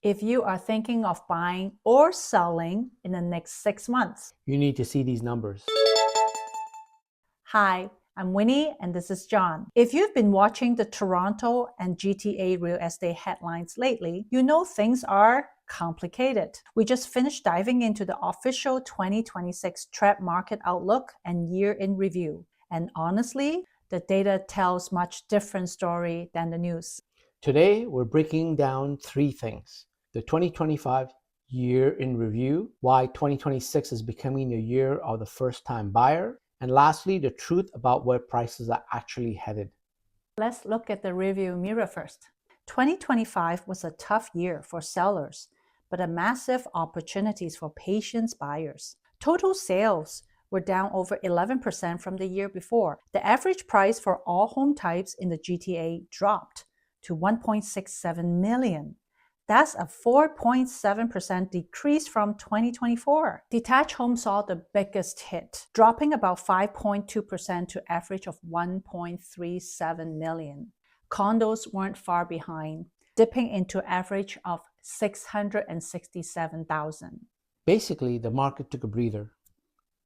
If you are thinking of buying or selling in the next 6 months, you need to see these numbers. Hi, I'm Winnie and this is John. If you've been watching the Toronto and GTA real estate headlines lately, you know things are complicated. We just finished diving into the official 2026 TRREB market outlook and year in review. And honestly, the data tells much different story than the news. Today, we're breaking down three things. The 2025 year in review, why 2026 is becoming a year of the first-time buyer, and lastly, the truth about where prices are actually headed. Let's look at the review mirror first. 2025 was a tough year for sellers, but a massive opportunities for patient buyers. Total sales were down over 11% from the year before. The average price for all home types in the GTA dropped to $1.67 million. That's a 4.7% decrease from 2024. Detached homes saw the biggest hit, dropping about 5.2% to average of $1.37 million. Condos weren't far behind, dipping into average of $667,000. Basically, the market took a breather.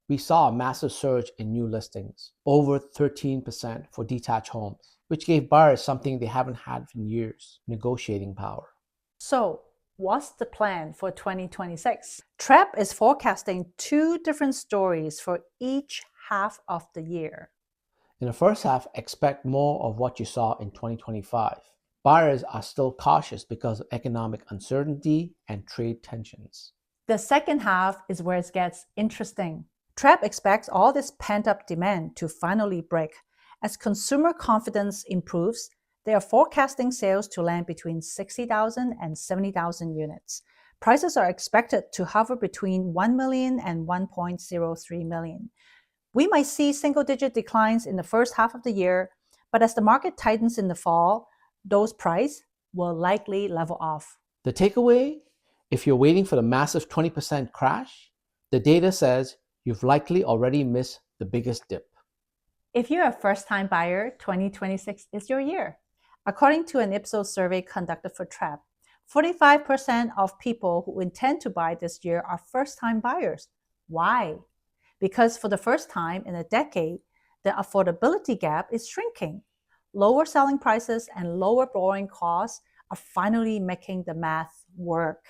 We saw a massive surge in new listings, over 13% for detached homes, which gave buyers something they haven't had in years, negotiating power. So, what's the plan for 2026? TRREB is forecasting two different stories for each half of the year. In the first half, expect more of what you saw in 2025. Buyers are still cautious because of economic uncertainty and trade tensions. The second half is where it gets interesting. TRREB expects all this pent-up demand to finally break. As consumer confidence improves, they are forecasting sales to land between 60,000 and 70,000 units. Prices are expected to hover between 1 million and 1.03 million. We might see single-digit declines in the first half of the year, but as the market tightens in the fall, those prices will likely level off. The takeaway, if you're waiting for the massive 20% crash, the data says you've likely already missed the biggest dip. If you're a first-time buyer, 2026 is your year. According to an Ipsos survey conducted for TRREB, 45% of people who intend to buy this year are first-time buyers. Why? Because for the first time in a decade, the affordability gap is shrinking. Lower selling prices and lower borrowing costs are finally making the math work.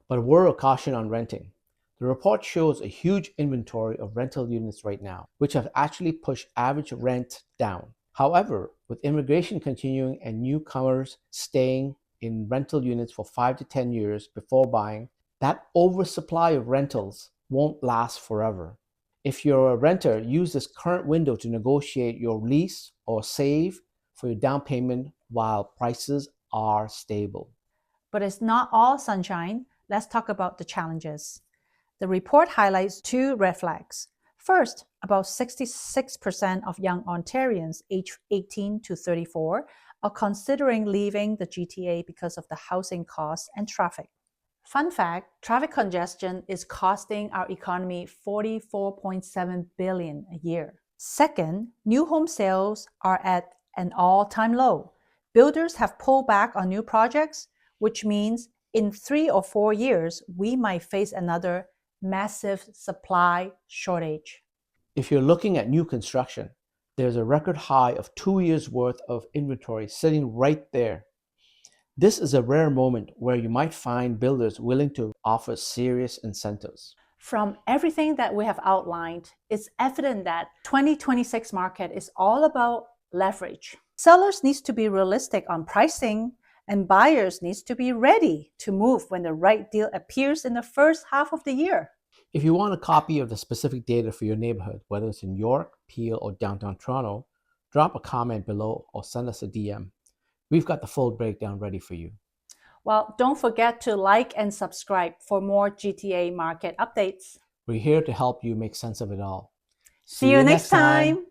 But a word of caution on renting. The report shows a huge inventory of rental units right now, which have actually pushed average rent down. However, with immigration continuing and newcomers staying in rental units for 5 to 10 years before buying, that oversupply of rentals won't last forever. If you're a renter, use this current window to negotiate your lease or save for your down payment while prices are stable. But it's not all sunshine. Let's talk about the challenges. The report highlights two red flags. First, about 66% of young Ontarians aged 18 to 34 are considering leaving the GTA because of the housing costs and traffic. Fun fact, traffic congestion is costing our economy $44.7 billion a year. Second, new home sales are at an all-time low. Builders have pulled back on new projects, which means in 3 or 4 years, we might face another massive supply shortage. If you're looking at new construction, there's a record high of 2 years worth of inventory sitting right there. This is a rare moment where you might find builders willing to offer serious incentives. From everything that we have outlined, it's evident that 2026 market is all about leverage. Sellers need to be realistic on pricing, and buyers need to be ready to move when the right deal appears in the first half of the year. If you want a copy of the specific data for your neighborhood, whether it's in York, Peel, or downtown Toronto, drop a comment below or send us a DM. We've got the full breakdown ready for you. Well, don't forget to like and subscribe for more GTA market updates. We're here to help you make sense of it all. See you next time.